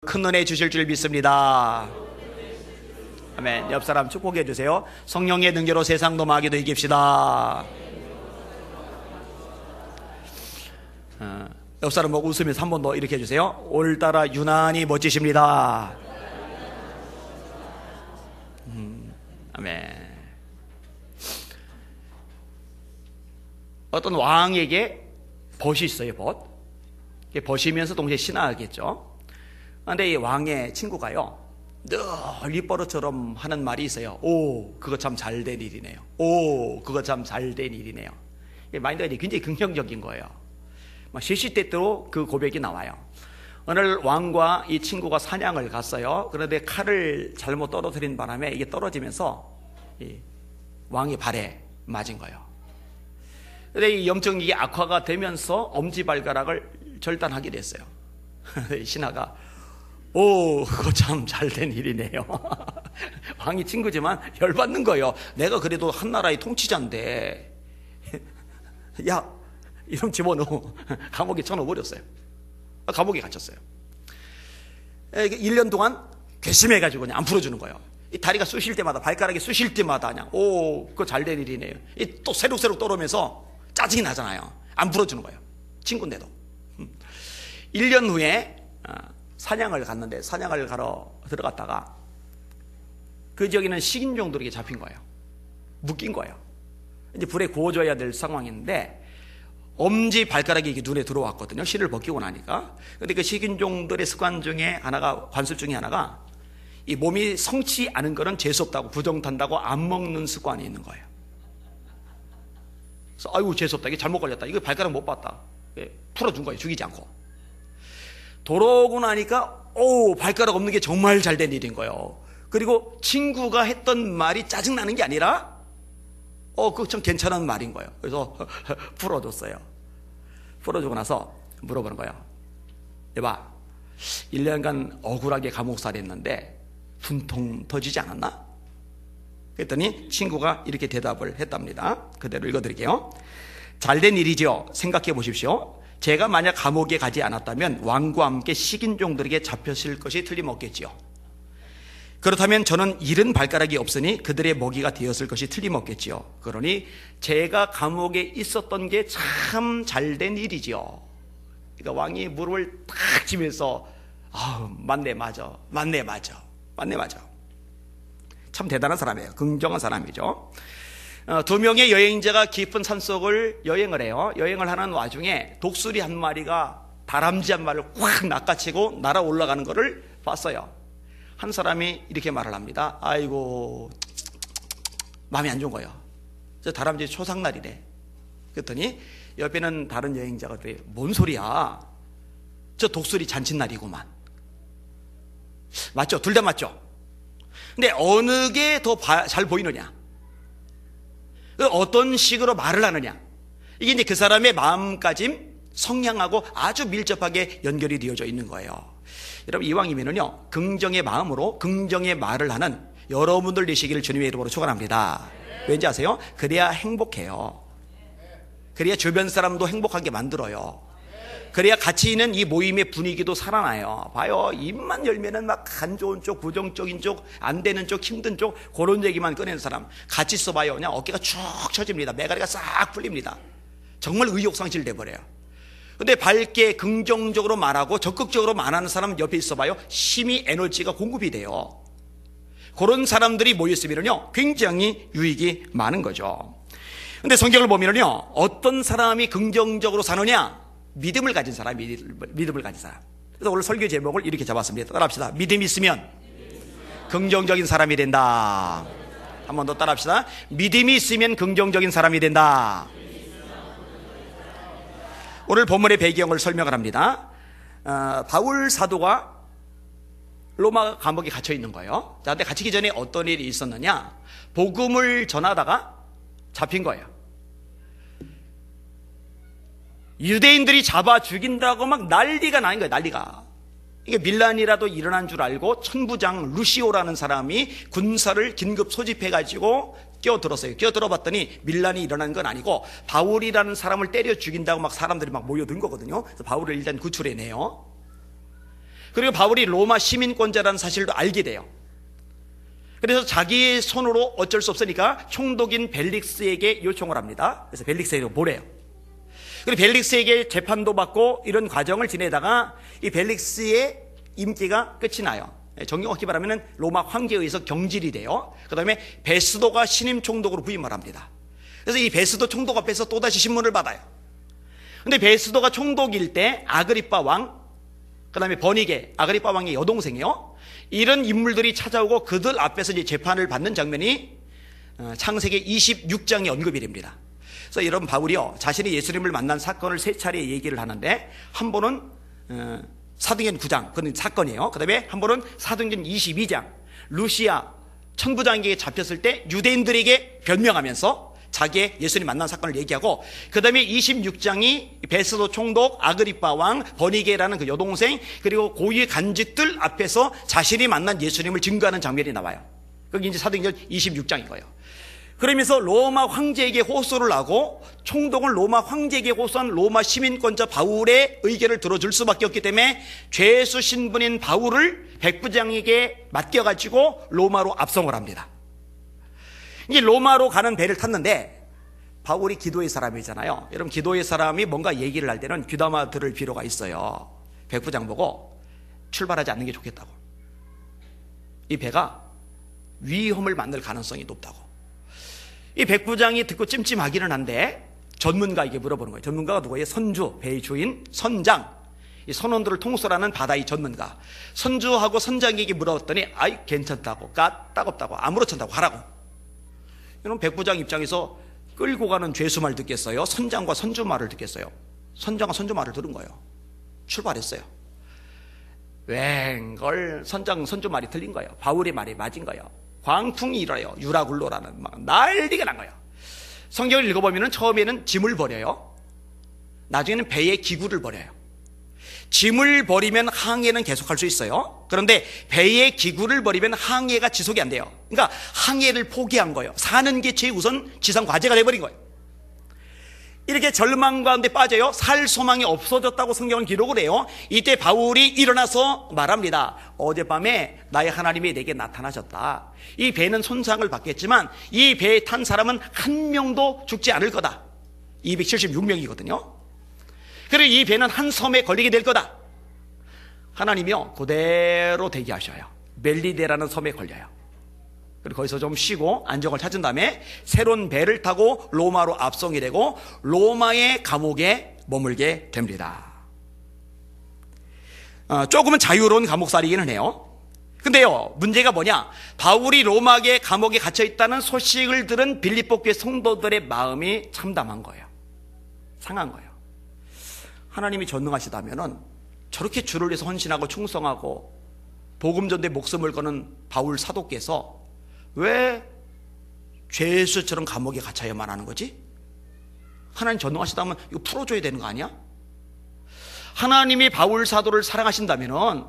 큰 은혜 주실 줄 믿습니다. 아멘. 옆 사람 축복해 주세요. 성령의 능력으로 세상도 마귀도 이깁시다. 옆 사람 보고 웃으면서 한 번 더 이렇게 해주세요. 오늘따라 유난히 멋지십니다. 아멘. 어떤 왕에게 벗이 있어요. 벗이면서 동시에 신하겠죠. 그런데 이 왕의 친구가요, 늘 입버릇처럼 하는 말이 있어요. 오, 그거 참 잘된 일이네요. 오, 그거 참 잘된 일이네요. 마인드가 굉장히 긍정적인 거예요. 시시때때로 그 고백이 나와요. 오늘 왕과 이 친구가 사냥을 갔어요. 그런데 칼을 잘못 떨어뜨린 바람에 이게 떨어지면서 이 왕의 발에 맞은 거예요. 그런데 이 염증이 이게 악화가 되면서 엄지발가락을 절단하게 됐어요. 신하가 오, 그거 참 잘된 일이네요. 왕이 친구지만 열받는 거예요. 내가 그래도 한 나라의 통치자인데 야, 이름 집어넣어 감옥에 쳐넣어버렸어요. 감옥에 갇혔어요. 1년 동안 괘씸해가지고 그냥 안 풀어주는 거예요. 이 다리가 쑤실 때마다, 발가락이 쑤실 때마다 그냥 오, 그거 잘된 일이네요. 또 새록새록 떠오르면서 짜증이 나잖아요. 안 풀어주는 거예요. 친구인데도. 1년 후에 사냥을 갔는데, 사냥을 가러 들어갔다가 그 지역에는 식인종들에게 잡힌 거예요. 묶인 거예요. 이제 불에 구워줘야 될 상황인데 엄지 발가락이 이렇게 눈에 들어왔거든요. 실을 벗기고 나니까. 근데 그 식인종들의 습관 중에 하나가, 관습 중에 하나가 이 몸이 성치 않은 거는 재수없다고, 부정탄다고 안 먹는 습관이 있는 거예요. 그래서 아이고 재수없다, 이게 잘못 걸렸다, 이거 발가락 못 봤다, 풀어준 거예요. 죽이지 않고. 돌아오고 나니까 오, 발가락 없는 게 정말 잘된 일인 거예요. 그리고 친구가 했던 말이 짜증나는 게 아니라 그거 참 괜찮은 말인 거예요. 그래서 풀어줬어요. 풀어주고 나서 물어보는 거예요. 여봐, 1년간 억울하게 감옥살이 했는데 분통 터지지 않았나? 그랬더니 친구가 이렇게 대답을 했답니다. 그대로 읽어드릴게요. 잘된 일이죠. 생각해 보십시오. 제가 만약 감옥에 가지 않았다면 왕과 함께 식인종들에게 잡혔을 것이 틀림없겠지요. 그렇다면 저는 잃은 발가락이 없으니 그들의 먹이가 되었을 것이 틀림없겠지요. 그러니 제가 감옥에 있었던 게 참 잘된 일이지요. 그러니까 왕이 무릎을 탁 치면서 맞네, 맞아, 맞네, 맞아, 맞네, 맞아. 참 대단한 사람이에요. 긍정한 사람이죠. 2명의 여행자가 깊은 산속을 여행을 해요. 여행을 하는 와중에 독수리 한 마리가 다람쥐 한 마리를 확 낚아채고 날아 올라가는 것을 봤어요. 한 사람이 이렇게 말을 합니다. 아이고, 마음이 안 좋은 거예요. 저 다람쥐 초상날이래. 그랬더니 옆에는 다른 여행자가 뭔 소리야, 저 독수리 잔칫날이구만. 맞죠? 둘 다 맞죠? 근데 어느 게 더 잘 보이느냐, 어떤 식으로 말을 하느냐, 이게 이제 그 사람의 마음가짐, 성향하고 아주 밀접하게 연결이 되어져 있는 거예요. 여러분, 이왕이면은요, 긍정의 마음으로 긍정의 말을 하는 여러분들 되시기를 주님의 이름으로 축원합니다. 왠지 아세요? 그래야 행복해요. 그래야 주변 사람도 행복하게 만들어요. 그래야 같이 있는 이 모임의 분위기도 살아나요. 봐요, 입만 열면은 막 안 좋은 쪽, 부정적인 쪽, 안 되는 쪽, 힘든 쪽, 그런 얘기만 꺼내는 사람 같이 있어봐요. 그냥 어깨가 축 처집니다. 매가리가 싹 풀립니다. 정말 의욕상실 돼버려요. 근데 밝게 긍정적으로 말하고 적극적으로 말하는 사람 옆에 있어봐요. 힘이, 에너지가 공급이 돼요. 그런 사람들이 모였으면요, 굉장히 유익이 많은 거죠. 근데 성경을 보면요, 어떤 사람이 긍정적으로 사느냐? 믿음을 가진 사람, 믿음을 가진 사람. 그래서 오늘 설교 제목을 이렇게 잡았습니다. 따라합시다. 믿음이 있으면 긍정적인 사람이 된다. 한 번 더 따라합시다. 믿음이 있으면 긍정적인 사람이 된다. 오늘 본문의 배경을 설명을 합니다. 바울 사도가 로마 감옥에 갇혀 있는 거예요. 자, 근데 갇히기 전에 어떤 일이 있었느냐? 복음을 전하다가 잡힌 거예요. 유대인들이 잡아 죽인다고 막 난리가 나는 거예요. 난리가. 이게 밀란이라도 일어난 줄 알고 천부장 루시오라는 사람이 군사를 긴급 소집해가지고 끼어들었어요. 끼어들어봤더니 밀란이 일어난 건 아니고 바울이라는 사람을 때려 죽인다고 막 사람들이 막 모여든 거거든요. 그래서 바울을 일단 구출해내요. 그리고 바울이 로마 시민권자라는 사실도 알게 돼요. 그래서 자기 손으로 어쩔 수 없으니까 총독인 벨릭스에게 요청을 합니다. 그래서 벨릭스에게 보내요. 그리고 벨릭스에게 재판도 받고 이런 과정을 지내다가 이 벨릭스의 임기가 끝이 나요. 정경확히 말하면 로마 황제에 의해서 경질이 돼요. 그 다음에 베스도가 신임 총독으로 부임을 합니다. 그래서 이 베스도 총독 앞에서 또다시 신문을 받아요. 근데 베스도가 총독일 때 아그리빠 왕, 그 다음에 버니게, 아그리빠 왕의 여동생이요, 이런 인물들이 찾아오고 그들 앞에서 이제 재판을 받는 장면이 창세기 26장에 언급이 됩니다. 그래서 여러분, 바울이요, 자신이 예수님을 만난 사건을 세 차례 얘기를 하는데, 한 번은 사도행전 9장, 그건 사건이에요. 그 다음에 한 번은 사도행전 22장, 루시아 천부장에게 잡혔을 때 유대인들에게 변명하면서 자기의 예수님 만난 사건을 얘기하고, 그 다음에 26장이 베스도 총독, 아그리빠 왕, 버니게라는 그 여동생, 그리고 고위 간직들 앞에서 자신이 만난 예수님을 증거하는 장면이 나와요. 그게 이제 사도행전 26장인 거예요. 그러면서 로마 황제에게 호소를 하고, 총독은 로마 황제에게 호소한 로마 시민권자 바울의 의견을 들어줄 수밖에 없기 때문에 죄수 신분인 바울을 백부장에게 맡겨가지고 로마로 압송을 합니다. 이제 로마로 가는 배를 탔는데, 바울이 기도의 사람이잖아요. 여러분, 기도의 사람이 뭔가 얘기를 할 때는 귀담아 들을 필요가 있어요. 백부장 보고 출발하지 않는 게 좋겠다고. 이 배가 위험을 만들 가능성이 높다고. 이 백부장이 듣고 찜찜하기는 한데 전문가에게 물어보는 거예요. 전문가가 누구예요? 선주, 배의 주인, 선장, 이 선원들을 통솔하는 바다의 전문가. 선주하고 선장에게 물어봤더니 아이 괜찮다고, 까딱없다고, 아무렇잖다고 하라고. 이런 백부장 입장에서 끌고 가는 죄수 말 듣겠어요? 선장과 선주 말을 듣겠어요? 선장과 선주 말을 들은 거예요. 출발했어요. 웬걸 선장, 선주 말이 틀린 거예요. 바울의 말이 맞은 거예요. 광풍이 일어요. 유라굴로라는 막 난리가 난 거예요. 성경을 읽어보면 처음에는 짐을 버려요. 나중에는 배의 기구를 버려요. 짐을 버리면 항해는 계속할 수 있어요. 그런데 배의 기구를 버리면 항해가 지속이 안 돼요. 그러니까 항해를 포기한 거예요. 사는 게 최우선 지상 과제가 돼버린 거예요. 이렇게 절망 가운데 빠져요. 살 소망이 없어졌다고 성경은 기록을 해요. 이때 바울이 일어나서 말합니다. 어젯밤에 나의 하나님이 내게 나타나셨다. 이 배는 손상을 받겠지만 이 배에 탄 사람은 한 명도 죽지 않을 거다. 276명이거든요. 그리고 이 배는 한 섬에 걸리게 될 거다. 하나님이요, 그대로 대기하셔요. 멜리데라는 섬에 걸려요. 그리고 거기서 좀 쉬고 안정을 찾은 다음에 새로운 배를 타고 로마로 압송이 되고 로마의 감옥에 머물게 됩니다. 조금은 자유로운 감옥살이기는 해요. 근데요, 문제가 뭐냐? 바울이 로마의 감옥에 갇혀 있다는 소식을 들은 빌립보 교회 성도들의 마음이 참담한 거예요. 상한 거예요. 하나님이 전능하시다면은 저렇게 주를 위해서 헌신하고 충성하고 복음 전도에 목숨을 거는 바울 사도께서 왜 죄수처럼 감옥에 갇혀야만 하는 거지? 하나님 전능하시다면 이거 풀어줘야 되는 거 아니야? 하나님이 바울 사도를 사랑하신다면은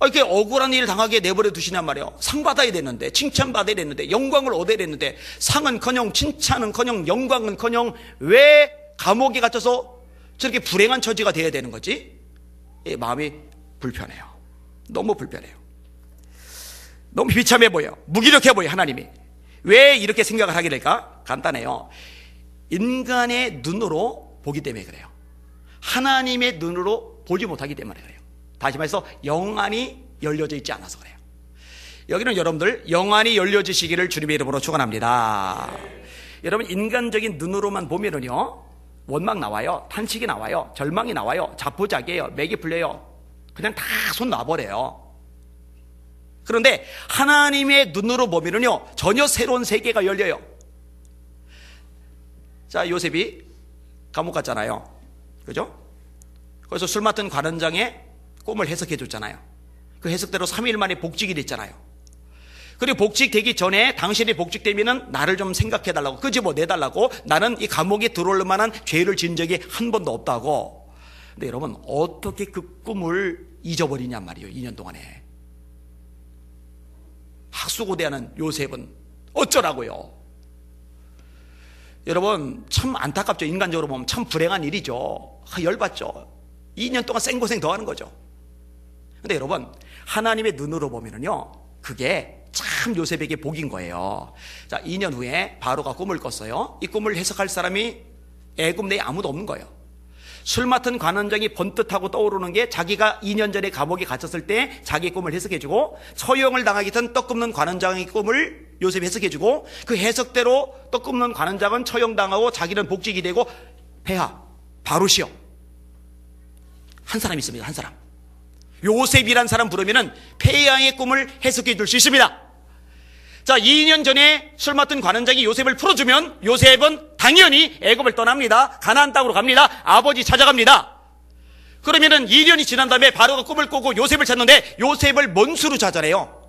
이렇게 억울한 일 당하게 내버려 두시냔 말이에요. 상 받아야 되는데, 칭찬 받아야 되는데, 영광을 얻어야 되는데, 상은커녕 칭찬은커녕 영광은커녕 왜 감옥에 갇혀서 저렇게 불행한 처지가 돼야 되는 거지? 마음이 불편해요. 너무 불편해요. 너무 비참해 보여. 무기력해 보여. 하나님이 왜 이렇게 생각을 하게 될까? 간단해요. 인간의 눈으로 보기 때문에 그래요. 하나님의 눈으로 보지 못하기 때문에 그래요. 다시 말해서 영안이 열려져 있지 않아서 그래요. 여기는 여러분들 영안이 열려지시기를 주님의 이름으로 축원합니다. 여러분, 인간적인 눈으로만 보면은요, 원망 나와요, 탄식이 나와요, 절망이 나와요, 자포자기해요, 맥이 풀려요. 그냥 다 손 놔버려요. 그런데 하나님의 눈으로 보면은요, 전혀 새로운 세계가 열려요. 자, 요셉이 감옥 갔잖아요. 그죠? 거기서 술 맡은 관원장의 꿈을 해석해 줬잖아요. 그 해석대로 3일 만에 복직이 됐잖아요. 그리고 복직되기 전에 당신이 복직되면은 나를 좀 생각해 달라고, 끄집어내달라고, 나는 이 감옥에 들어올 만한 죄를 지은 적이 한 번도 없다고. 근데 여러분, 어떻게 그 꿈을 잊어버리냔 말이에요. 2년 동안에. 학수고대하는 요셉은 어쩌라고요? 여러분, 참 안타깝죠. 인간적으로 보면 참 불행한 일이죠. 열받죠. 2년 동안 생고생 더 하는 거죠. 근데 여러분, 하나님의 눈으로 보면은요, 그게 참 요셉에게 복인 거예요. 자, 2년 후에 바로가 꿈을 꿨어요. 이 꿈을 해석할 사람이 애굽 내에 아무도 없는 거예요. 술 맡은 관원장이 번뜩하고 떠오르는 게 자기가 2년 전에 감옥에 갇혔을 때 자기 꿈을 해석해주고, 처형을 당하기 전 떡 굽는 관원장의 꿈을 요셉이 해석해주고, 그 해석대로 떡 굽는 관원장은 처형당하고 자기는 복직이 되고, 폐하 바로시요, 한 사람이 있습니다. 한 사람, 요셉이란 사람 부르면은 폐하의 꿈을 해석해 줄 수 있습니다. 자, 2년 전에 술 맡은 관원장이 요셉을 풀어주면 요셉은 당연히 애굽을 떠납니다. 가나안 땅으로 갑니다. 아버지 찾아갑니다. 그러면은 2년이 지난 다음에 바로가 꿈을 꾸고 요셉을 찾는데, 요셉을 뭔 수로 찾아내요?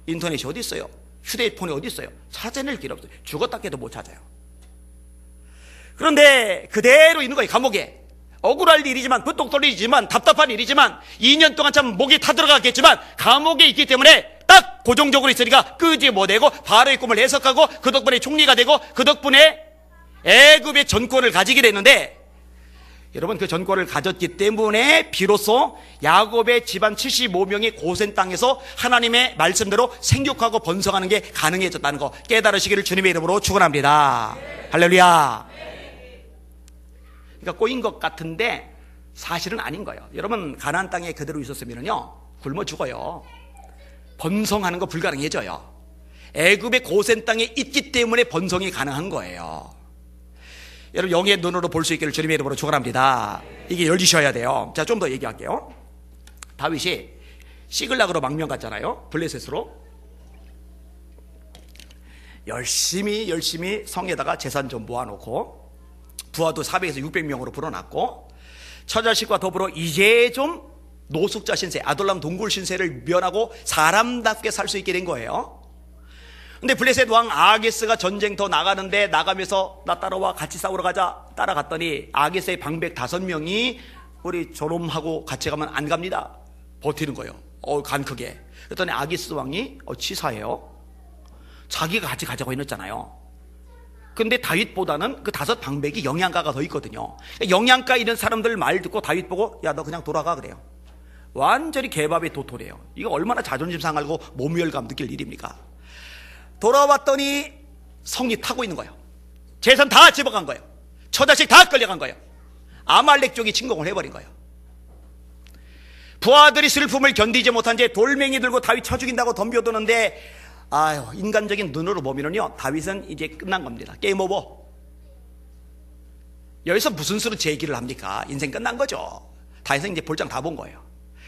인터넷이 어디 있어요? 휴대폰이 어디 있어요? 찾아낼 길 없어요. 죽었다 깨도 못 찾아요. 그런데 그대로 있는 거예요. 감옥에. 억울할 일이지만, 부똑 떨리지만, 답답한 일이지만, 2년 동안 참 목이 타들어갔겠지만 감옥에 있기 때문에 딱 고정적으로 있으니까 끄지 못하고 바로의 꿈을 해석하고, 그 덕분에 총리가 되고, 그 덕분에 애굽의 전권을 가지게 됐는데, 여러분, 그 전권을 가졌기 때문에 비로소 야곱의 집안 75명이 고센 땅에서 하나님의 말씀대로 생육하고 번성하는 게 가능해졌다는 거 깨달으시기를 주님의 이름으로 축원합니다. 할렐루야. 그러니까 꼬인 것 같은데 사실은 아닌 거예요. 여러분, 가나안 땅에 그대로 있었으면요 굶어 죽어요. 번성하는 거 불가능해져요. 애굽의 고센 땅에 있기 때문에 번성이 가능한 거예요. 여러분, 영의 눈으로 볼 수 있기를 주님의 이름으로 축원합니다. 이게 열리셔야 돼요. 자, 좀 더 얘기할게요. 다윗이 시글락으로 망명 갔잖아요. 블레셋으로. 열심히 성에다가 재산 좀 모아놓고, 부하도 400에서 600명으로 불어났고, 처자식과 더불어 이제 좀 노숙자 신세, 아둘람 동굴 신세를 면하고 사람답게 살 수 있게 된 거예요. 근데 블레셋 왕 아게스가 전쟁터 나가는데, 나가면서 나 따라와 같이 싸우러 가자 따라갔더니 아게스의 방백 5명이 우리 저놈하고 같이 가면 안 갑니다. 버티는 거예요. 간 크게. 그랬더니 아게스 왕이 치사해요. 자기가 같이 가자고 해놨잖아요. 근데 다윗보다는 그 5 방백이 영양가가 더 있거든요. 영양가 있는 사람들 말 듣고 다윗 보고, 야, 너 그냥 돌아가 그래요. 완전히 개밥에 도토래요. 이거 얼마나 자존심 상하고 모멸감 느낄 일입니까? 돌아왔더니 성이 타고 있는 거예요. 재산 다 집어간 거예요. 처자식 다 끌려간 거예요. 아말렉 쪽이 침공을 해버린 거예요. 부하들이 슬픔을 견디지 못한 채 돌멩이 들고 다윗 쳐 죽인다고 덤벼드는데, 아유, 인간적인 눈으로 보면은요 다윗은 이제 끝난 겁니다. 게임 오버. 여기서 무슨 수로 제 얘기를 합니까? 인생 끝난 거죠. 다윗은 이제 볼장 다 본 거예요.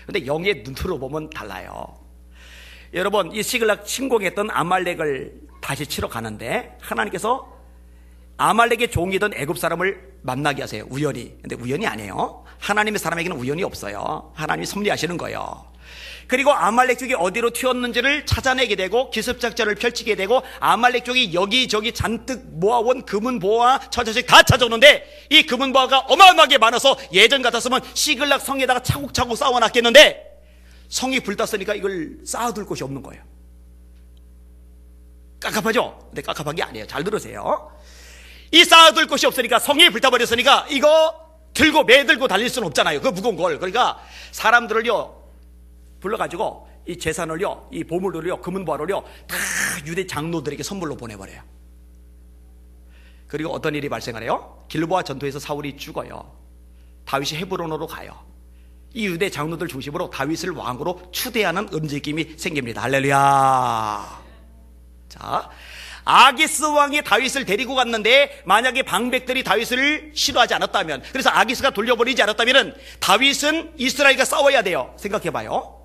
근데 영의 눈으로 보면 달라요. 여러분, 이 시글락 침공했던 아말렉을 다시 치러 가는데, 하나님께서 아말렉의 종이던 애굽 사람을 만나게 하세요. 우연히. 근데 우연이 아니에요. 하나님의 사람에게는 우연이 없어요. 하나님이 섭리하시는 거예요. 그리고 아말렉 쪽이 어디로 튀었는지를 찾아내게 되고, 기습작전을 펼치게 되고, 아말렉 쪽이 여기저기 잔뜩 모아온 금은보화 처자식 다 찾아오는데, 이 금은보화가 어마어마하게 많아서 예전 같았으면 시글락 성에다가 차곡차곡 쌓아놨겠는데, 성이 불탔으니까 이걸 쌓아둘 곳이 없는 거예요. 깝깝하죠? 근데 깝깝한 게 아니에요. 잘 들으세요. 이 쌓아둘 곳이 없으니까, 성이 불타버렸으니까 이거 들고 매들고 달릴 수는 없잖아요. 그 무거운 걸. 그러니까 사람들을요 불러가지고 이 재산을요, 이 보물들을요, 금은보화를요 다 유대 장로들에게 선물로 보내버려요. 그리고 어떤 일이 발생하래요? 길보아 전투에서 사울이 죽어요. 다윗이 헤브론으로 가요. 이 유대 장로들 중심으로 다윗을 왕으로 추대하는 움직임이 생깁니다. 할렐루야. 자, 아기스 왕이 다윗을 데리고 갔는데, 만약에 방백들이 다윗을 싫어하지 않았다면, 그래서 아기스가 돌려버리지 않았다면 다윗은 이스라엘과 싸워야 돼요. 생각해봐요.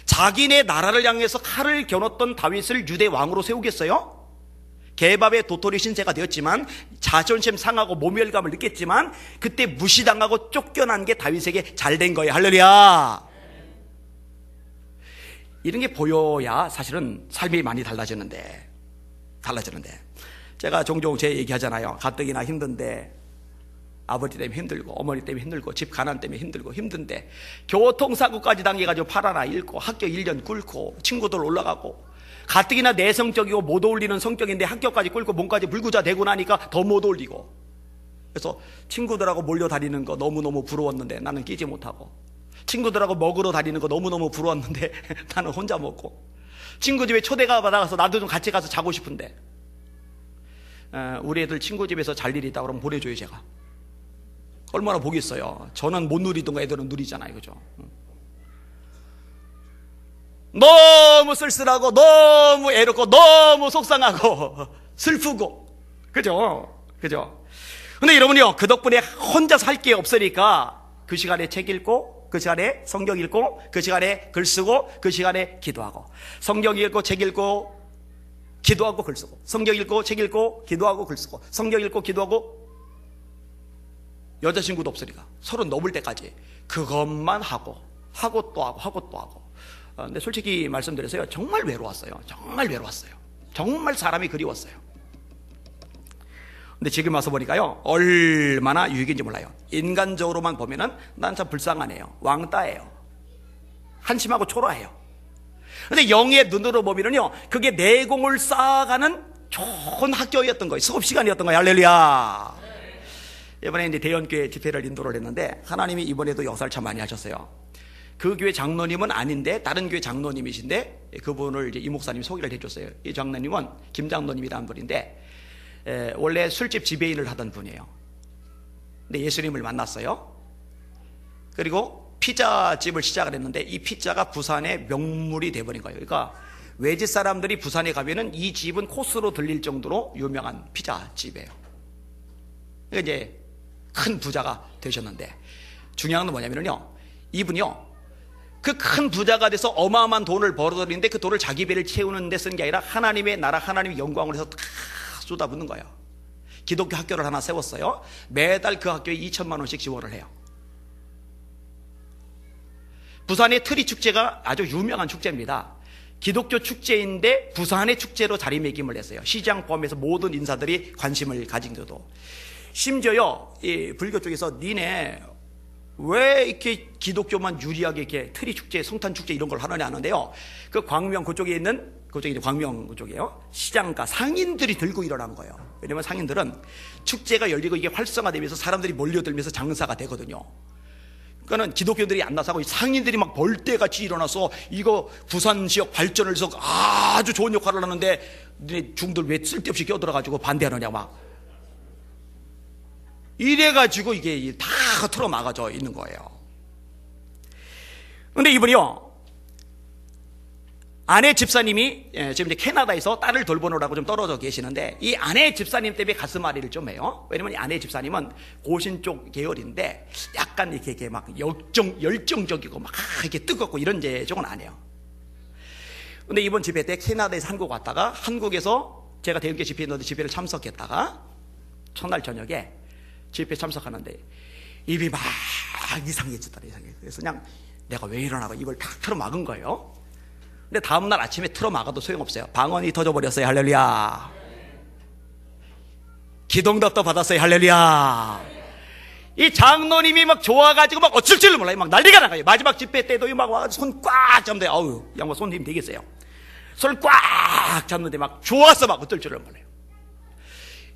자기네 나라를 향해서 칼을 겨눴던 다윗을 유대 왕으로 세우겠어요? 개밥의 도토리 신세가 되었지만, 자존심 상하고 모멸감을 느꼈지만, 그때 무시당하고 쫓겨난 게 다윗에게 잘된 거예요. 할렐루야. 이런 게 보여야 사실은 삶이 많이 달라지는데, 제가 종종 제 얘기하잖아요. 가뜩이나 힘든데, 아버지 때문에 힘들고, 어머니 때문에 힘들고, 집 가난 때문에 힘들고, 힘든데, 교통사고까지 당해가지고 팔 하나 잃고, 학교 1년 꿇고, 친구들 올라가고, 가뜩이나 내성적이고 못 어울리는 성격인데 학교까지 꿇고 몸까지 불구자 되고 나니까 더 못 어울리고, 그래서 친구들하고 몰려 다니는 거 너무너무 부러웠는데 나는 끼지 못하고, 친구들하고 먹으러 다니는 거 너무너무 부러웠는데 나는 혼자 먹고, 친구 집에 초대가 받아가서 나도 좀 같이 가서 자고 싶은데, 우리 애들 친구 집에서 잘 일이 있다 그러면 보내줘요. 제가 얼마나 보겠어요. 저는 못 누리던 거 애들은 누리잖아요. 그죠? 너무 쓸쓸하고 너무 애롭고 너무 속상하고 슬프고, 그죠? 근데 여러분이요, 그 덕분에 혼자 살 게 없으니까 그 시간에 책 읽고, 그 시간에 성경 읽고, 그 시간에 글 쓰고, 그 시간에 기도하고, 성경 읽고 책 읽고 기도하고 글 쓰고, 성경 읽고 책 읽고 기도하고 글 쓰고, 성경 읽고 기도하고, 여자친구도 없으니까 30 넘을 때까지 그것만 하고 또 하고. 근데 솔직히 말씀드려서요, 정말 외로웠어요. 정말 사람이 그리웠어요. 근데 지금 와서 보니까요, 얼마나 유익인지 몰라요. 인간적으로만 보면은 난 참 불쌍하네요. 왕따예요. 한심하고 초라해요. 근데 영의 눈으로 보면은요, 그게 내공을 쌓아가는 좋은 학교였던 거예요. 수업 시간이었던 거예요. 할렐루야. 이번에 이제 대연교회 집회를 인도를 했는데, 하나님이 이번에도 역사를 참 많이 하셨어요. 그 교회 장로님은 아닌데 다른 교회 장로님이신데, 그분을 이제 이 목사님이 소개를 해줬어요. 이 장로님은 김 장로님이라는 분인데, 원래 술집 지배인을 하던 분이에요. 근데 예수님을 만났어요. 그리고 피자집을 시작을 했는데, 이 피자가 부산의 명물이 돼버린 거예요. 그러니까 외지 사람들이 부산에 가면은 이 집은 코스로 들릴 정도로 유명한 피자집이에요. 그러니까 이제 큰 부자가 되셨는데, 중요한 건 뭐냐면요, 이분이요, 그 큰 부자가 돼서 어마어마한 돈을 벌어들이는데 그 돈을 자기 배를 채우는 데 쓰는 게 아니라 하나님의 나라, 하나님의 영광을 해서 다 쏟아붓는 거예요. 기독교 학교를 하나 세웠어요. 매달 그 학교에 2천만 원씩 지원을 해요. 부산의 트리 축제가 아주 유명한 축제입니다. 기독교 축제인데 부산의 축제로 자리매김을 했어요. 시장 포함해서 모든 인사들이 관심을 가진 것도. 심지어요, 이 불교 쪽에서 니네 왜 이렇게 기독교만 유리하게 이렇게 트리 축제, 성탄 축제 이런 걸 하느냐 하는데요, 그 광명 그쪽에 있는, 그쪽이 이제 광명 그쪽이에요, 시장가 상인들이 들고 일어난 거예요. 왜냐면 상인들은 축제가 열리고 이게 활성화되면서 사람들이 몰려들면서 장사가 되거든요. 그러니까는 기독교들이 안 나서고 상인들이 막 벌떼같이 일어나서 이거 부산 지역 발전을 해서 아주 좋은 역할을 하는데 너네 중들 왜 쓸데없이 껴들어가지고 반대하느냐 막 이래가지고 이게 다 틀어 막아져 있는 거예요. 근데 이분이요, 아내 집사님이 지금 이제 캐나다에서 딸을 돌보느라고 좀 떨어져 계시는데, 이 아내 집사님 때문에 가슴앓이를 좀 해요. 왜냐면 이 아내 집사님은 고신 쪽 계열인데 약간 이렇게 막 열정적이고 막 이렇게 뜨겁고 이런 쪽은 아니에요. 근데 이번 집회 때 캐나다에서 한국 왔다가, 한국에서 제가 대형교 집회 있는데 집회를 참석했다가 첫날 저녁에 집회 참석하는데 입이 막 이상해지더라. 그래서 그냥 내가 왜 이러나 입을 탁 틀어 막은 거예요. 근데 다음날 아침에 틀어 막아도 소용없어요. 방언이 터져버렸어요. 할렐루야. 기도응답도 받았어요. 할렐루야. 이 장로님이 막 좋아가지고 막 어쩔 줄을 몰라요. 막 난리가 나가요. 마지막 집회 때도 막 와가지고 손 꽉 잡는데, 아우, 양반 손 힘 되겠어요. 손을 꽉 잡는데 막 좋아서 막 어쩔 줄을 몰라요.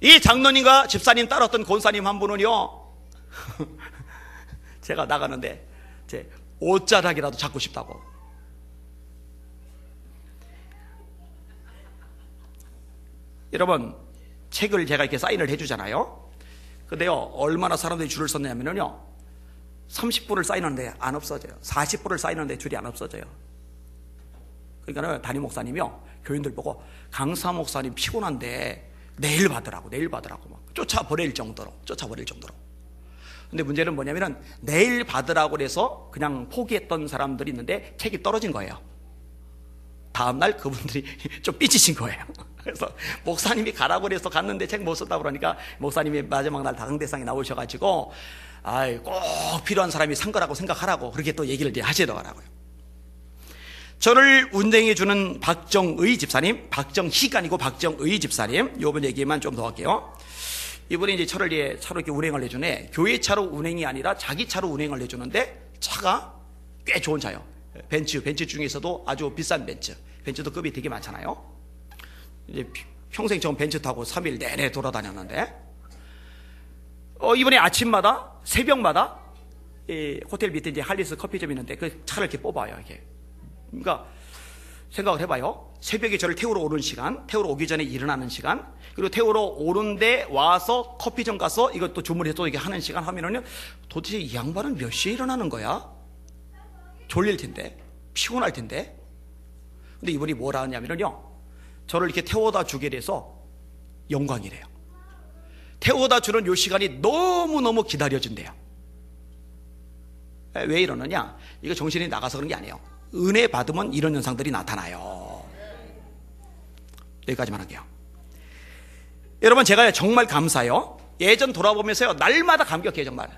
이 장로님과 집사님 따랐던 권사님 한 분은요, 제가 나가는데 제 옷자락이라도 잡고 싶다고. 여러분, 책을 제가 이렇게 사인을 해주잖아요. 근데요, 얼마나 사람들이 줄을 섰냐면요, 30분을 사인하는데 안 없어져요. 40분을 사인하는데 줄이 안 없어져요. 그러니까 담임 목사님이요, 교인들 보고 강사 목사님 피곤한데 내일 받으라고 막 쫓아버릴 정도로. 근데 문제는 뭐냐면은 내일 받으라고 해서 그냥 포기했던 사람들이 있는데 책이 떨어진 거예요. 다음날 그분들이 좀 삐지신 거예요. 그래서 목사님이 가라고 해서 갔는데 책 못 썼다고 그러니까 목사님이 마지막 날 다강대상에 나오셔가지고, 아이, 꼭 필요한 사람이 산 거라고 생각하라고 그렇게 또 얘기를 이제 하시더라고요. 저를 운행해주는 박정의 집사님, 박정희가 아니고 박정의 집사님, 요번 얘기만 좀 더 할게요. 이분이 이제 차로 이렇게 운행을 해주네. 교회 차로 운행이 아니라 자기 차로 운행을 해주는데 차가 꽤 좋은 차요. 벤츠 중에서도 아주 비싼 벤츠도 급이 되게 많잖아요. 이제 평생 전 벤츠 타고 3일 내내 돌아다녔는데, 이번에 아침마다, 새벽마다, 호텔 밑에 이제 할리스 커피점이 있는데 그 차를 이렇게 뽑아요, 이렇게. 그러니까 생각을 해봐요. 새벽에 저를 태우러 오는 시간, 태우러 오기 전에 일어나는 시간, 그리고 태우러 오는데 와서 커피점 가서 이것도 주문해서 이게 하는 시간 하면은요, 도대체 이 양반은 몇 시에 일어나는 거야? 졸릴 텐데, 피곤할 텐데. 근데 이분이 뭐라 하냐면요, 저를 이렇게 태워다 주게 돼서 영광이래요. 태워다 주는 요 시간이 너무너무 기다려진대요. 왜 이러느냐? 이거 정신이 나가서 그런 게 아니에요. 은혜 받으면 이런 현상들이 나타나요. 여기까지만 할게요. 여러분, 제가 정말 감사해요. 예전 돌아보면서요, 날마다 감격해요. 정말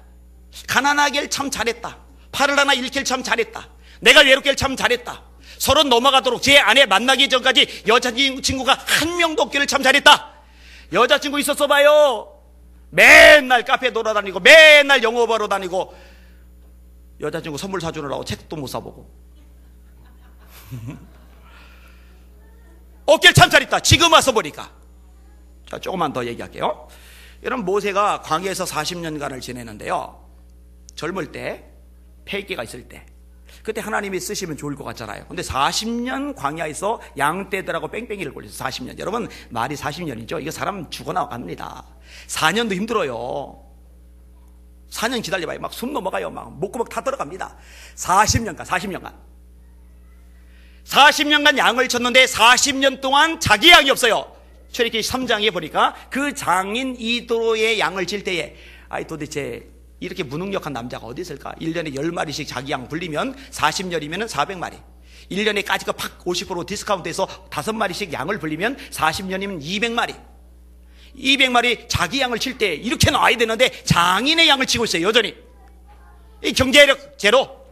가난하길 참 잘했다, 팔을 하나 잃길 참 잘했다, 내가 외롭길 참 잘했다, 서로 넘어가도록 제 아내 만나기 전까지 여자친구가 한 명도 없기를 참 잘했다. 여자친구 있었어 봐요, 맨날 카페 돌아다니고 맨날 영업하러 다니고 여자친구 선물 사주느라고 책도 못 사보고 없길 참 잘했다. 지금 와서 보니까. 자, 조금만 더 얘기할게요. 여러분, 모세가 광야에서 40년간을 지내는데요, 젊을 때, 패기가 있을 때, 그때 하나님이 쓰시면 좋을 것 같잖아요. 근데 40년 광야에서 양떼들하고 뺑뺑이를 굴려서 40년. 여러분, 말이 40년이죠. 이거 사람 죽어나와 갑니다. 4년도 힘들어요. 4년 기다려봐요. 막 숨 넘어가요. 막 목구멍 다 들어갑니다. 40년간 40년간 양을 쳤는데 40년 동안 자기 양이 없어요. 출애굽기 3장에 보니까 그 장인 이도의 양을 칠 때에, 아이 도대체 이렇게 무능력한 남자가 어디 있을까? 1년에 10마리씩 자기 양 불리면 40년이면 400마리. 1년에 까짓 거 팍 50% 디스카운트해서 5마리씩 양을 불리면 40년이면 200마리. 200마리 자기 양을 칠 때 이렇게 나와야 되는데 장인의 양을 치고 있어요, 여전히. 이 경제력 제로.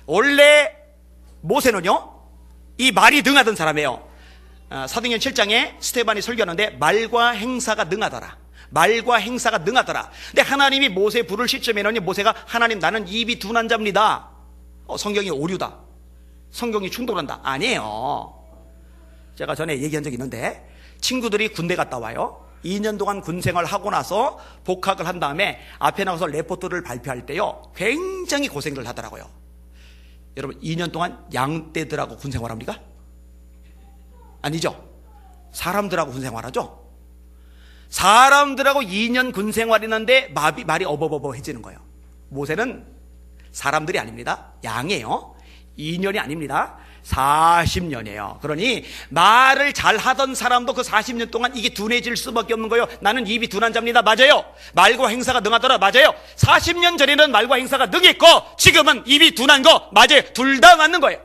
원래 모세는요, 이 말이 능하던 사람이에요. 사도행전 7장에 스데반이 설교하는데 말과 행사가 능하더라. 말과 행사가 능하더라. 근데 하나님이 모세 부를 시점에는 모세가, 하나님 나는 입이 둔한 자입니다. 성경이 오류다, 성경이 충돌한다. 아니에요. 제가 전에 얘기한 적이 있는데, 친구들이 군대 갔다 와요. 2년 동안 군생활 하고 나서 복학을 한 다음에 앞에 나가서 레포트를 발표할 때요, 굉장히 고생을 하더라고요. 여러분, 2년 동안 양떼들하고 군생활합니까? 아니죠. 사람들하고 군생활하죠. 사람들하고 2년 군생활했는데 말이 어버버버해지는 거예요. 모세는 사람들이 아닙니다. 양이에요. 2년이 아닙니다. 40년이에요. 그러니 말을 잘하던 사람도 그 40년 동안 이게 둔해질 수밖에 없는 거예요. 나는 입이 둔한 자입니다. 맞아요. 말과 행사가 능하더라. 맞아요. 40년 전에는 말과 행사가 능했고 지금은 입이 둔한 거 맞아요. 둘 다 맞는 거예요.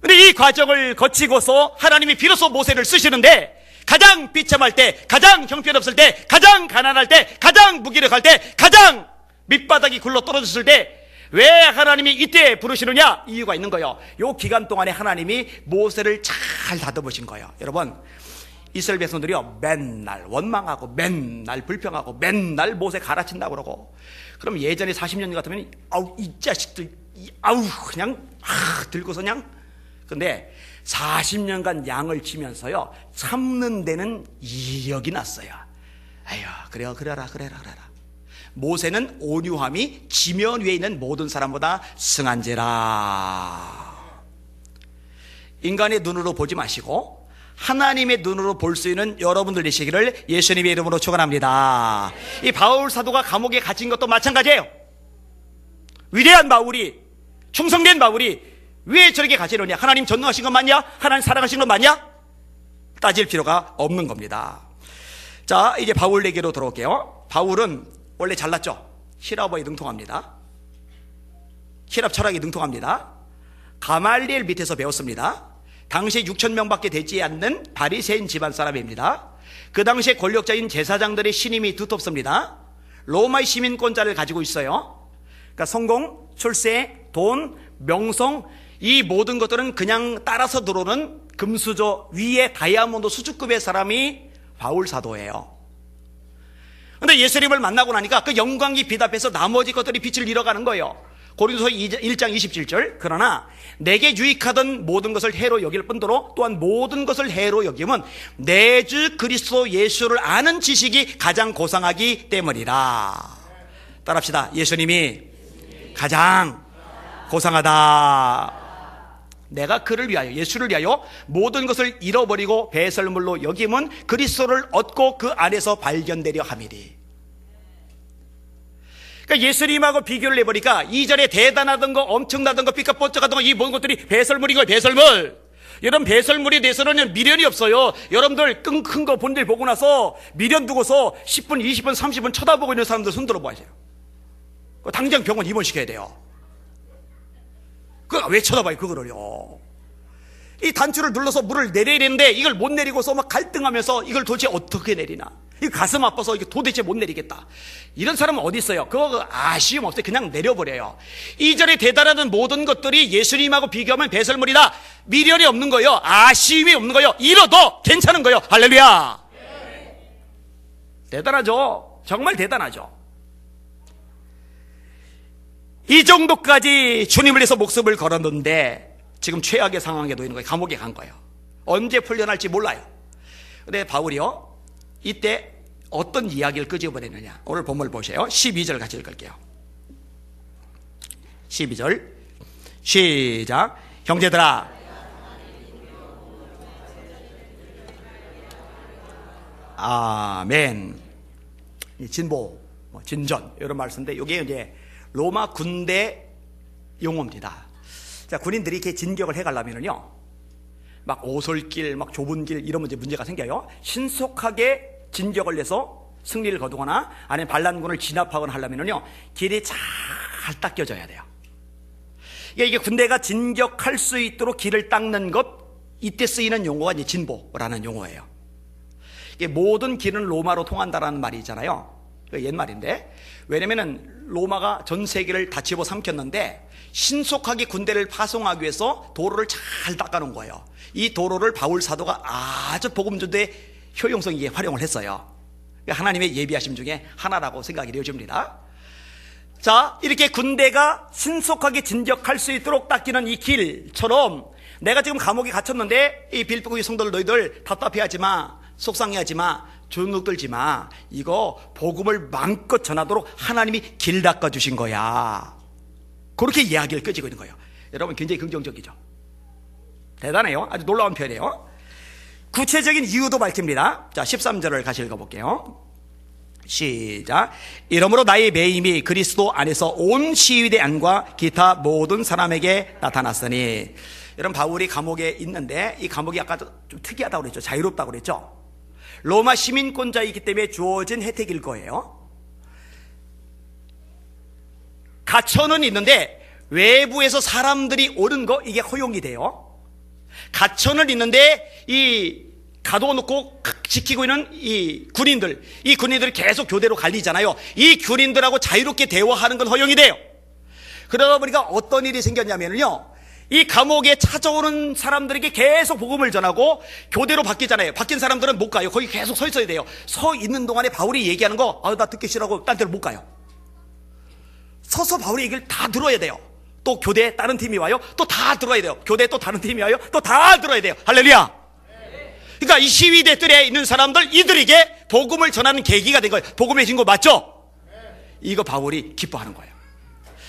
근데 이 과정을 거치고서 하나님이 비로소 모세를 쓰시는데, 가장 비참할 때, 가장 형편없을 때, 가장 가난할 때, 가장 무기력할 때, 가장 밑바닥이 굴러 떨어졌을 때 왜 하나님이 이때 부르시느냐? 이유가 있는 거예요. 요 기간 동안에 하나님이 모세를 잘 다듬으신 거예요. 여러분, 이스라엘 백성들이요, 맨날 원망하고 맨날 불평하고 맨날 모세 갈아친다고 그러고, 그럼 예전에 40년 같으면 아우 이 자식들, 아우 그냥 들고서 그냥. 근데 40년간 양을 치면서요, 참는 데는 이력이 났어요. 아유, 그래라. 모세는 온유함이 지면 위에 있는 모든 사람보다 승한제라. 인간의 눈으로 보지 마시고 하나님의 눈으로 볼 수 있는 여러분들 되시기를 예수님의 이름으로 축원합니다. 이 바울 사도가 감옥에 갇힌 것도 마찬가지예요. 위대한 바울이, 충성된 바울이 왜 저렇게 갇히느냐? 하나님 전능하신 것 맞냐? 하나님 사랑하신 것 맞냐? 따질 필요가 없는 겁니다. 자, 이제 바울에게로 들어올게요. 바울은 원래 잘났죠. 히랍어에 능통합니다. 히랍 철학에 능통합니다. 가말리엘 밑에서 배웠습니다. 당시에 6,000명밖에 되지 않는 바리새인 집안 사람입니다. 그 당시에 권력자인 제사장들의 신임이 두텁습니다. 로마의 시민권자를 가지고 있어요. 그러니까 성공, 출세, 돈, 명성, 이 모든 것들은 그냥 따라서 들어오는 금수저 위에 다이아몬드 수준급의 사람이 바울 사도예요. 근데 예수님을 만나고 나니까 그 영광이 빛 앞에서 나머지 것들이 빛을 잃어가는 거예요. 고린도서 1장 27절 그러나 내게 유익하던 모든 것을 해로 여길 뿐더러 또한 모든 것을 해로 여김은 내 주 그리스도 예수를 아는 지식이 가장 고상하기 때문이라. 따라합시다. 예수님이 가장 고상하다. 내가 그를 위하여, 예수를 위하여 모든 것을 잃어버리고 배설물로 여김은 그리스도를 얻고 그 안에서 발견되려 함이리. 그러니까 예수님하고 비교를 해보니까 이전에 대단하던 거, 엄청나던 거, 삐까뻔쩍하던 거, 이 모든 것들이 배설물인 거예요. 배설물. 여러분, 배설물에 대해서는 미련이 없어요. 여러분들 큰 거 본들 보고 나서 미련 두고서 10분, 20분, 30분 쳐다보고 있는 사람들 손 들어봐야죠. 당장 병원 입원시켜야 돼요. 왜 쳐다봐요, 그거를요. 이 단추를 눌러서 물을 내려야 되는데 이걸 못 내리고서 막 갈등하면서 이걸 도대체 어떻게 내리나. 이 가슴 아파서 이거 도대체 못 내리겠다. 이런 사람은 어디 있어요? 그거 아쉬움 없어요. 그냥 내려버려요. 이전에 대단하던 모든 것들이 예수님하고 비교하면 배설물이다. 미련이 없는 거예요. 아쉬움이 없는 거예요. 잃어도 괜찮은 거예요. 할렐루야. 대단하죠. 정말 대단하죠. 이 정도까지 주님을 위해서 목숨을 걸었는데 지금 최악의 상황에 놓이는 거예요. 감옥에 간 거예요. 언제 풀려날지 몰라요. 근데 바울이요, 이때 어떤 이야기를 끄집어내느냐. 오늘 본문을 보세요. 12절 같이 읽을게요. 12절 시작. 형제들아, 아멘. 진보, 진전 이런 말씀인데 이게 이제 로마 군대 용어입니다. 자, 군인들이 이렇게 진격을 해가려면요, 막 오솔길, 막 좁은 길 이러면 이제 문제가 생겨요. 신속하게 진격을 해서 승리를 거두거나 아니면 반란군을 진압하거나 하려면요, 길이 잘 닦여져야 돼요. 이게 군대가 진격할 수 있도록 길을 닦는 것, 이때 쓰이는 용어가 이제 진보라는 용어예요. 이게 모든 길은 로마로 통한다라는 말이 있잖아요. 옛말인데, 왜냐면은 로마가 전 세계를 다 집어삼켰는데 신속하게 군대를 파송하기 위해서 도로를 잘 닦아놓은 거예요. 이 도로를 바울 사도가 아주 복음 전도에 효용성 있게 활용을 했어요. 하나님의 예비하심 중에 하나라고 생각이 되어집니다. 자, 이렇게 군대가 신속하게 진격할 수 있도록 닦이는 이 길처럼 내가 지금 감옥에 갇혔는데 이 빌립보 성도들, 너희들 답답해하지 마, 속상해하지 마, 주눅 들지 마. 이거 복음을 마음껏 전하도록 하나님이 길 닦아주신 거야. 그렇게 이야기를 끄지고 있는 거예요. 여러분, 굉장히 긍정적이죠. 대단해요. 아주 놀라운 표현이에요. 구체적인 이유도 밝힙니다. 자, 13절을 같이 읽어볼게요. 시작. 이러므로 나의 매임이 그리스도 안에서 온 시위대 안과 기타 모든 사람에게 나타났으니. 여러분, 바울이 감옥에 있는데 이 감옥이 아까 좀 특이하다고 그랬죠. 자유롭다고 그랬죠. 로마 시민권자이기 때문에 주어진 혜택일 거예요. 갇혀는 있는데 외부에서 사람들이 오는 거, 이게 허용이 돼요. 갇혀는 있는데 이 가둬놓고 지키고 있는 이 군인들이 계속 교대로 갈리잖아요. 이 군인들하고 자유롭게 대화하는 건 허용이 돼요. 그러다 보니까 어떤 일이 생겼냐면요, 이 감옥에 찾아오는 사람들에게 계속 복음을 전하고 교대로 바뀌잖아요. 바뀐 사람들은 못 가요. 거기 계속 서 있어야 돼요. 서 있는 동안에 바울이 얘기하는 거, 나 듣기 싫어하고 딴 데로 못 가요. 서서 바울의 얘기를 다 들어야 돼요. 또 교대에 다른 팀이 와요. 또 다 들어야 돼요. 교대에 또 다른 팀이 와요. 또 다 들어야 돼요. 할렐루야. 그러니까 이 시위대들에 있는 사람들, 이들에게 복음을 전하는 계기가 된 거예요. 복음의 증거 맞죠? 이거 바울이 기뻐하는 거예요.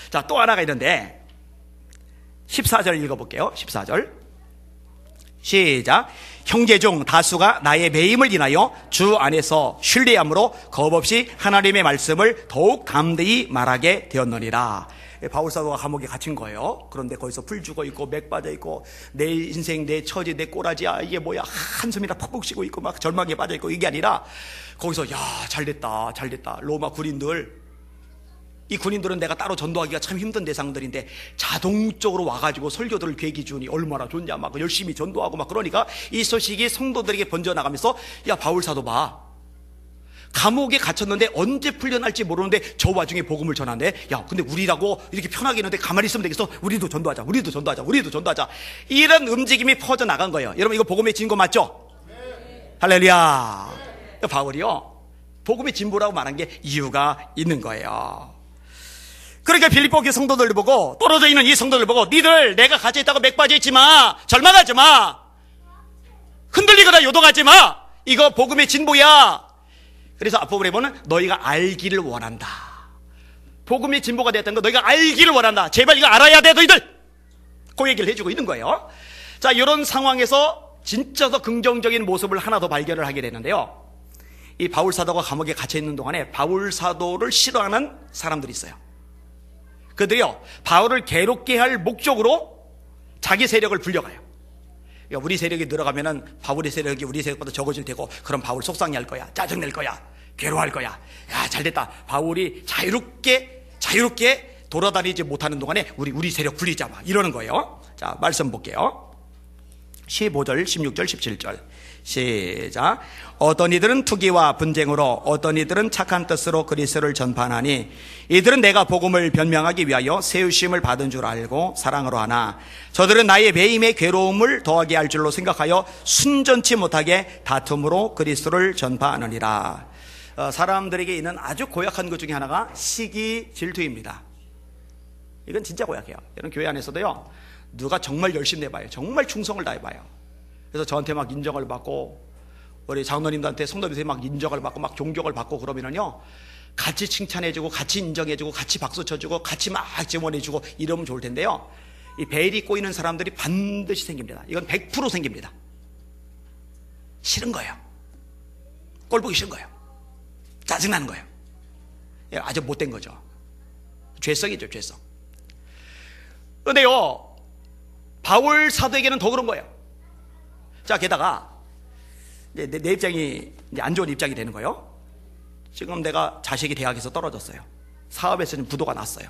자, 또 하나가 있는데 14절 읽어볼게요. 14절 시작. 형제 중 다수가 나의 매임을 인하여 주 안에서 신뢰함으로 겁없이 하나님의 말씀을 더욱 담대히 말하게 되었느니라. 바울 사도가 감옥에 갇힌 거예요. 그런데 거기서 풀 죽어 있고 맥 빠져 있고 내 인생, 내 처지, 내 꼬라지야, 이게 뭐야, 한숨이나 푹푹 쉬고 있고 막 절망에 빠져 있고, 이게 아니라 거기서 야, 잘됐다, 잘됐다. 로마 군인들, 이 군인들은 내가 따로 전도하기가 참 힘든 대상들인데 자동적으로 와가지고 설교들을 계기 주니 얼마나 좋냐, 막 열심히 전도하고 막. 그러니까 이 소식이 성도들에게 번져나가면서, 야, 바울 사도 봐, 감옥에 갇혔는데 언제 풀려날지 모르는데 저 와중에 복음을 전하는데, 야, 근데 우리라고 이렇게 편하게 있는데 가만히 있으면 되겠어? 우리도 전도하자, 우리도 전도하자, 우리도 전도하자. 이런 움직임이 퍼져나간 거예요. 여러분, 이거 복음의 진거 맞죠? 네. 할렐루야. 네. 바울이요, 복음의 진보라고 말한 게 이유가 있는 거예요. 그러니까 빌립보 교회 성도들 보고, 떨어져 있는 이 성도들 보고, 니들 내가 갇혀 있다고 맥 빠져 있지 마, 절망하지 마, 흔들리거나 요동하지 마, 이거 복음의 진보야. 그래서 앞부분에 보면 너희가 알기를 원한다. 복음의 진보가 됐다는 거 너희가 알기를 원한다. 제발 이거 알아야 돼 너희들. 그 얘기를 해주고 있는 거예요. 자, 이런 상황에서 진짜 더 긍정적인 모습을 하나 더 발견을 하게 되는데요. 이 바울 사도가 감옥에 갇혀 있는 동안에 바울 사도를 싫어하는 사람들이 있어요. 그들이요, 바울을 괴롭게 할 목적으로 자기 세력을 불려가요. 우리 세력이 늘어가면은 바울의 세력이 우리 세력보다 적어질 테고, 그럼 바울 속상해할 거야, 짜증낼 거야, 괴로워할 거야. 야, 잘됐다. 바울이 자유롭게 돌아다니지 못하는 동안에 우리 세력 불리자, 막 이러는 거예요. 자, 말씀 볼게요. 15절, 16절, 17절. 시작. 어떤 이들은 투기와 분쟁으로, 어떤 이들은 착한 뜻으로 그리스도를 전파하니, 이들은 내가 복음을 변명하기 위하여 세우심을 받은 줄 알고 사랑으로 하나, 저들은 나의 매임의 괴로움을 더하게 할 줄로 생각하여 순전치 못하게 다툼으로 그리스도를 전파하느니라. 사람들에게 있는 아주 고약한 것 중에 하나가 시기 질투입니다. 이건 진짜 고약해요. 여러분, 교회 안에서도요, 누가 정말 열심히 해봐요. 정말 충성을 다해봐요. 그래서 저한테 막 인정을 받고, 우리 장로님들한테, 성도님들한테 막 인정을 받고, 막 존경을 받고 그러면은요, 같이 칭찬해주고, 같이 인정해주고, 같이 박수 쳐주고, 같이 막 지원해주고 이러면 좋을 텐데요, 이 벨이 꼬이는 사람들이 반드시 생깁니다. 이건 100% 생깁니다. 싫은 거예요. 꼴 보기 싫은 거예요. 짜증나는 거예요. 아주 못된 거죠. 죄성이죠, 죄성. 그런데요, 바울 사도에게는 더 그런 거예요. 자, 게다가 내 입장이 이제 안 좋은 입장이 되는 거예요. 지금 내가 자식이 대학에서 떨어졌어요. 사업에서는 부도가 났어요.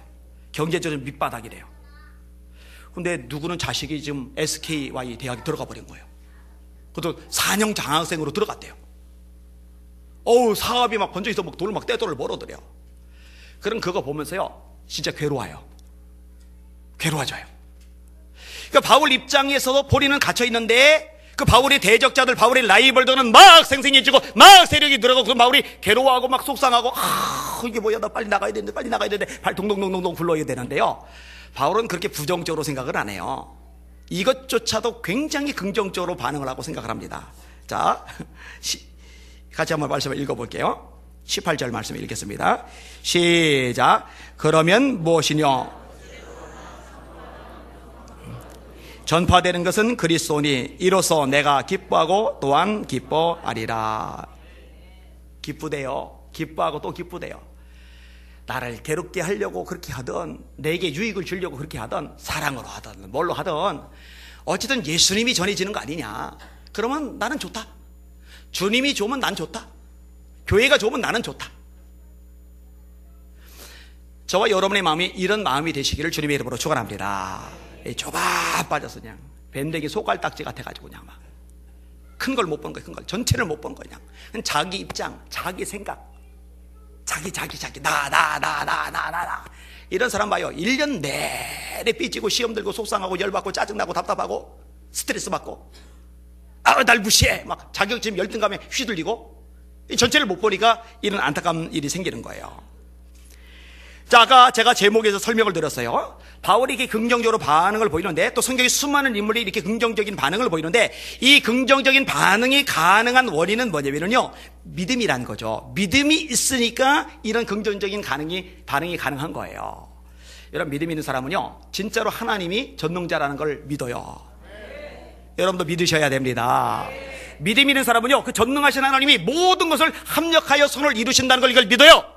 경제적으로 밑바닥이 돼요. 근데 누구는 자식이 지금 SKY 대학에 들어가 버린 거예요. 그것도 4년 장학생으로 들어갔대요. 사업이 막 번쩍해서 막 돈을 막 떼돈을 벌어들여. 그럼 그거 보면서요, 진짜 괴로워요. 괴로워져요. 그러니까 바울 입장에서도 본인은 갇혀 있는데, 그 바울의 대적자들, 바울의 라이벌들은 막 생생해지고 막 세력이 늘어가고, 그 바울이 괴로워하고 막 속상하고, 이게 뭐야, 나 빨리 나가야 되는데, 발 동동동동동 굴러야 되는데요, 바울은 그렇게 부정적으로 생각을 안 해요. 이것조차도 굉장히 긍정적으로 반응을 하고 생각을 합니다. 자, 같이 한번 말씀을 읽어볼게요. 18절 말씀 읽겠습니다. 시작. 그러면 무엇이뇨? 전파되는 것은 그리스도니 이로써 내가 기뻐하고 또한 기뻐하리라. 기쁘대요. 기뻐하고 또 기쁘대요. 나를 괴롭게 하려고 그렇게 하든, 내게 유익을 주려고 그렇게 하든, 사랑으로 하든 뭘로 하든 어쨌든 예수님이 전해지는 거 아니냐. 그러면 나는 좋다. 주님이 좋으면 난 좋다. 교회가 좋으면 나는 좋다. 저와 여러분의 마음이 이런 마음이 되시기를 주님의 이름으로 축원합니다. 좁아 빠져서 그냥 밴댕이 소갈딱지 같아가지고 그냥 막 큰 걸 못 본 거야. 큰 걸 전체를 못 본 거야. 그냥 자기 입장, 자기 생각, 자기 나 이런 사람 봐요. 1년 내내 삐지고 시험 들고 속상하고 열받고 짜증나고 답답하고 스트레스 받고, 날 무시해 막 자격지심 열등감에 휘둘리고, 이 전체를 못 보니까 이런 안타까운 일이 생기는 거예요. 자, 아까 제가 제목에서 설명을 드렸어요. 바울이 이렇게 긍정적으로 반응을 보이는데, 또 성경에 수많은 인물이 이렇게 긍정적인 반응을 보이는데, 이 긍정적인 반응이 가능한 원인은 뭐냐면요, 믿음이라는 거죠. 믿음이 있으니까 이런 긍정적인 반응이 가능한 거예요. 여러분, 믿음 있는 사람은요, 진짜로 하나님이 전능자라는 걸 믿어요. 여러분도 믿으셔야 됩니다. 믿음 있는 사람은요, 그 전능하신 하나님이 모든 것을 합력하여 선을 이루신다는 걸, 이걸 믿어요.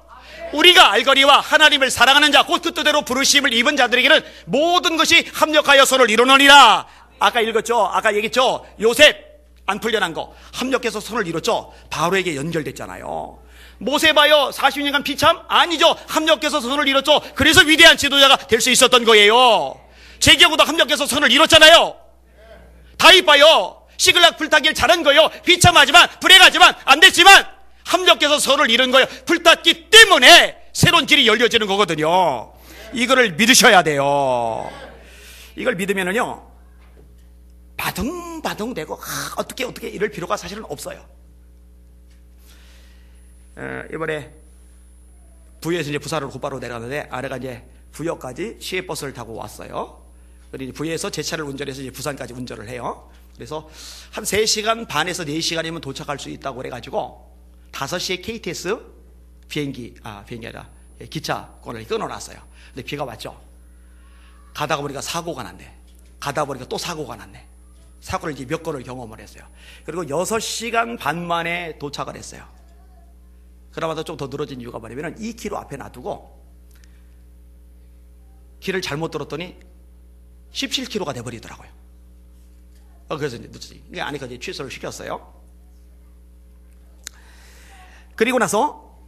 우리가 알거니와 하나님을 사랑하는 자, 곧 그 뜻대로 부르심을 입은 자들에게는 모든 것이 합력하여 선을 이루느니라. 아까 읽었죠? 아까 얘기했죠? 요셉 안 풀려난 거 합력해서 선을 이뤘죠? 바로에게 연결됐잖아요. 모세 봐요. 40년간 비참? 아니죠. 합력해서 선을 이뤘죠. 그래서 위대한 지도자가 될 수 있었던 거예요. 제 경우도 합력해서 선을 이뤘잖아요. 다윗 봐요. 시글락 불타기를 잘한 거예요. 비참하지만, 불행하지만, 안 됐지만 합력해서 선을 이룬 거예요. 불탔기 때문에 새로운 길이 열려지는 거거든요. 이거를 믿으셔야 돼요. 이걸 믿으면은요, 바둥바둥 되고 어떻게 이럴 필요가 사실은 없어요. 이번에 부에서 이제 부산으로 곧바로 내려갔는데, 아내가 이제 부여까지 시외버스를 타고 왔어요. 그리고 부여에서 제 차를 운전해서 이제 부산까지 운전을 해요. 그래서 한 3시간 반에서 4시간이면 도착할 수 있다고 그래가지고 5시에 KTX 비행기 아니라 기차권을 끊어놨어요. 근데 비가 왔죠. 가다가 보니까 사고가 났네. 가다 보니까 또 사고가 났네. 사고를 이제 몇 건을 경험을 했어요. 그리고 6시간 반 만에 도착을 했어요. 그나마도 좀 더 늘어진 이유가 뭐냐면 2km 앞에 놔두고 길을 잘못 들었더니 17km가 돼버리더라고요. 그래서 이제 늦었지. 아니까 이제 취소를 시켰어요. 그리고 나서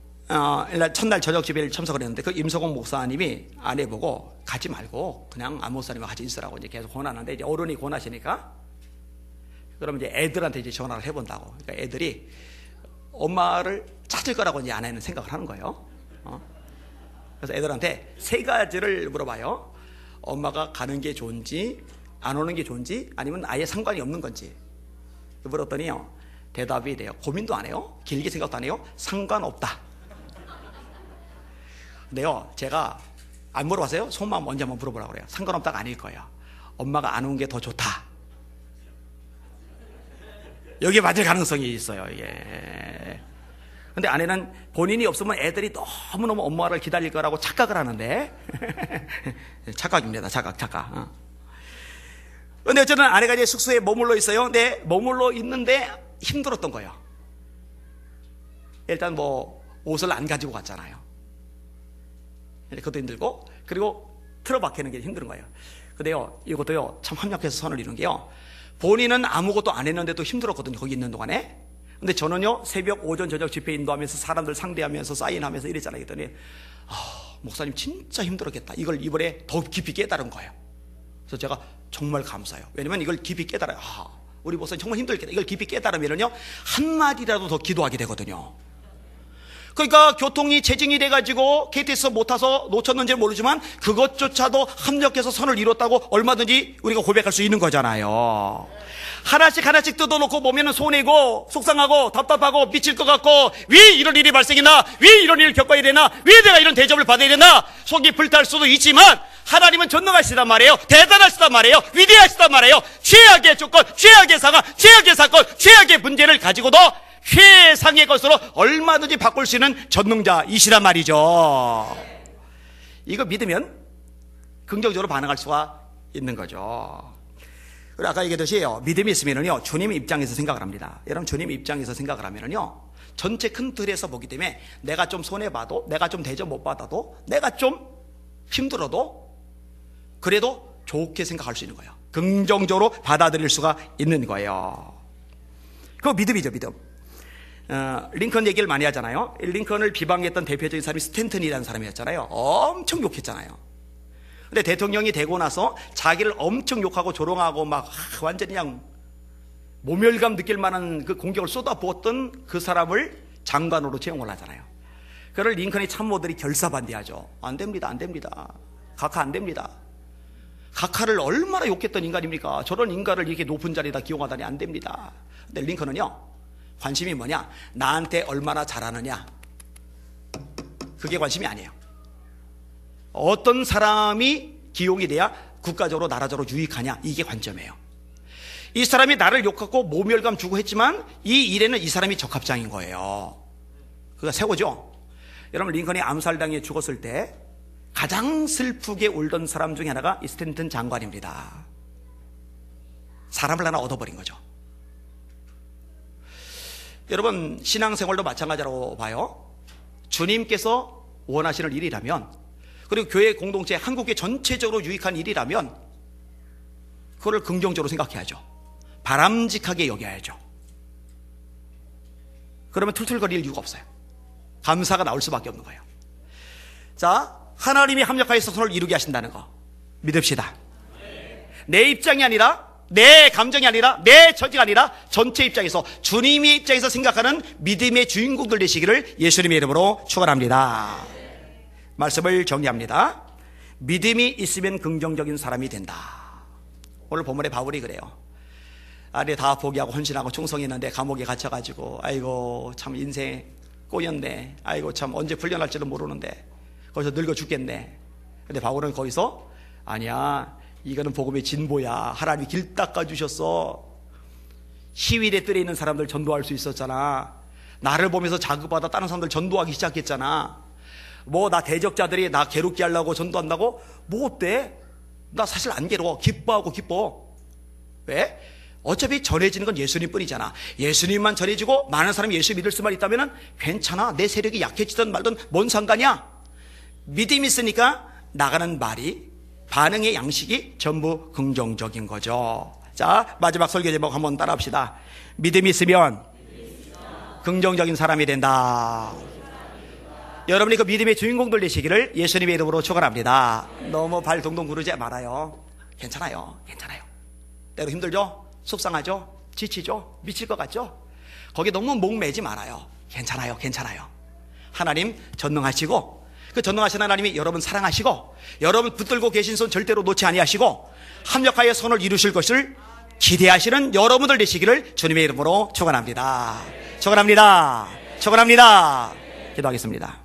첫날 저녁 집회를 참석을 했는데 그 임석원 목사님이 아내 보고 가지 말고 그냥 안 목사님과 같이 있으라고 이제 계속 권하는데 이제 어른이 권하시니까 그러면 이제 애들한테 이제 전화를 해본다고. 그러니까 애들이 엄마를 찾을 거라고 이제 아내는 생각을 하는 거예요. 그래서 애들한테 3가지를 물어봐요. 엄마가 가는 게 좋은지, 안 오는 게 좋은지, 아니면 아예 상관이 없는 건지. 물었더니요, 대답이 돼요. 고민도 안 해요. 길게 생각도 안 해요. 상관없다. 근데요, 제가 안 물어봤어요. 속마음 먼저 한번 물어보라고 그래요. 상관없다가 아닐 거예요. 엄마가 안 온 게 더 좋다. 여기에 맞을 가능성이 있어요, 이게. 근데 아내는 본인이 없으면 애들이 너무너무 엄마를 기다릴 거라고 착각을 하는데. 착각입니다, 착각. 근데 어쨌든 아내가 이제 숙소에 머물러 있어요. 근데 머물러 있는데 힘들었던 거예요. 일단 뭐 옷을 안 가지고 갔잖아요. 그것도 힘들고, 그리고 틀어박히는 게 힘든 거예요. 근데요, 이것도요, 참 협력해서 선을 이룬 게요, 본인은 아무것도 안 했는데도 힘들었거든요, 거기 있는 동안에. 근데 저는요, 새벽, 오전, 저녁 집회 인도하면서 사람들 상대하면서 사인하면서 이랬잖아요. 그랬더니, 목사님 진짜 힘들었겠다. 이걸 이번에 더 깊이 깨달은 거예요. 그래서 제가 정말 감사해요. 왜냐면 이걸 깊이 깨달아요. 우리 목사님 정말 힘들겠다. 이걸 깊이 깨달으면요, 한마디라도 더 기도하게 되거든요. 그러니까 교통이 체증이 돼가지고 KTX 못 타서 놓쳤는지는 모르지만 그것조차도 합력해서 선을 이뤘다고 얼마든지 우리가 고백할 수 있는 거잖아요. 하나씩 뜯어놓고 보면 손해고 속상하고 답답하고 미칠 것 같고, 왜 이런 일이 발생했나, 왜 이런 일을 겪어야 되나, 왜 내가 이런 대접을 받아야 되나, 속이 불탈 수도 있지만 하나님은 전능하시단 말이에요. 대단하시단 말이에요. 위대하시단 말이에요. 최악의 조건, 최악의 상황, 최악의 사건, 최악의 문제를 가지고도 최상의 것으로 얼마든지 바꿀 수 있는 전능자이시란 말이죠. 이거 믿으면 긍정적으로 반응할 수가 있는 거죠. 그리고 아까 얘기했듯이 믿음이 있으면요, 주님 입장에서 생각을 합니다. 여러분, 주님 입장에서 생각을 하면요, 전체 큰 틀에서 보기 때문에 내가 좀 손해봐도, 내가 좀 대접 못 받아도, 내가 좀 힘들어도 그래도 좋게 생각할 수 있는 거예요. 긍정적으로 받아들일 수가 있는 거예요. 그거 믿음이죠, 믿음. 링컨 얘기를 많이 하잖아요. 링컨을 비방했던 대표적인 사람이 스탠턴이라는 사람이었잖아요. 엄청 욕했잖아요. 근데 대통령이 되고 나서 자기를 엄청 욕하고 조롱하고 막 완전히 그냥 모멸감 느낄 만한 그 공격을 쏟아부었던 그 사람을 장관으로 채용을 하잖아요. 그걸 링컨의 참모들이 결사반대하죠. 안 됩니다, 안 됩니다. 각하 안 됩니다. 각하를 얼마나 욕했던 인간입니까? 저런 인간을 이렇게 높은 자리에다 기용하다니 안 됩니다. 근데 링컨은요, 관심이 뭐냐? 나한테 얼마나 잘하느냐? 그게 관심이 아니에요. 어떤 사람이 기용이 돼야 국가적으로 나라적으로 유익하냐? 이게 관점이에요. 이 사람이 나를 욕하고 모멸감 주고 했지만 이 일에는 이 사람이 적합장인 거예요. 그가 세고죠. 여러분, 링컨이 암살당해 죽었을 때 가장 슬프게 울던 사람 중에 하나가 이 스탠턴 장관입니다. 사람을 하나 얻어버린 거죠. 여러분, 신앙생활도 마찬가지라고 봐요. 주님께서 원하시는 일이라면, 그리고 교회 공동체, 한국교회 전체적으로 유익한 일이라면 그거를 긍정적으로 생각해야죠. 바람직하게 여겨야죠. 그러면 툴툴거릴 이유가 없어요. 감사가 나올 수밖에 없는 거예요. 자, 하나님이 합력하여서 선을 이루게 하신다는 거 믿읍시다. 내 입장이 아니라, 내 감정이 아니라, 내 처지가 아니라 전체 입장에서, 주님의 입장에서 생각하는 믿음의 주인공들 되시기를 예수님의 이름으로 축원합니다. 말씀을 정리합니다. 믿음이 있으면 긍정적인 사람이 된다. 오늘 본문에 바울이 그래요. 아래 다 포기하고 헌신하고 충성했는데 감옥에 갇혀가지고, 아이고 참 인생 꼬였네. 아이고 참 언제 풀려날지도 모르는데 거기서 늙어 죽겠네. 근데 바울은 거기서 아니야, 이거는 복음의 진보야. 하나님이 길 닦아주셨어. 시위대 뜰에 있는 사람들 전도할 수 있었잖아. 나를 보면서 자극받아 다른 사람들 전도하기 시작했잖아. 뭐 나 대적자들이 나 괴롭게 하려고 전도한다고? 뭐 어때? 나 사실 안 괴로워. 기뻐하고 기뻐. 왜? 어차피 전해지는 건 예수님 뿐이잖아. 예수님만 전해지고 많은 사람이 예수 믿을 수만 있다면 괜찮아. 내 세력이 약해지든 말든 뭔 상관이야. 믿음이 있으니까 나가는 말이, 반응의 양식이 전부 긍정적인 거죠. 자, 마지막 설교 제목 한번 따라합시다. 믿음이 있으면 긍정적인 사람이 된다. 여러분이 그 믿음의 주인공들 되시기를 예수님의 이름으로 축원합니다. 너무 발 동동 구르지 말아요. 괜찮아요. 때로 힘들죠? 속상하죠? 지치죠? 미칠 것 같죠? 거기에 너무 목매지 말아요. 괜찮아요. 하나님 전능하시고, 그 전능하신 하나님이 여러분 사랑하시고, 여러분 붙들고 계신 손 절대로 놓지 아니하시고 합력하여 선을 이루실 것을 기대하시는 여러분들 되시기를 주님의 이름으로 축원합니다. 기도하겠습니다.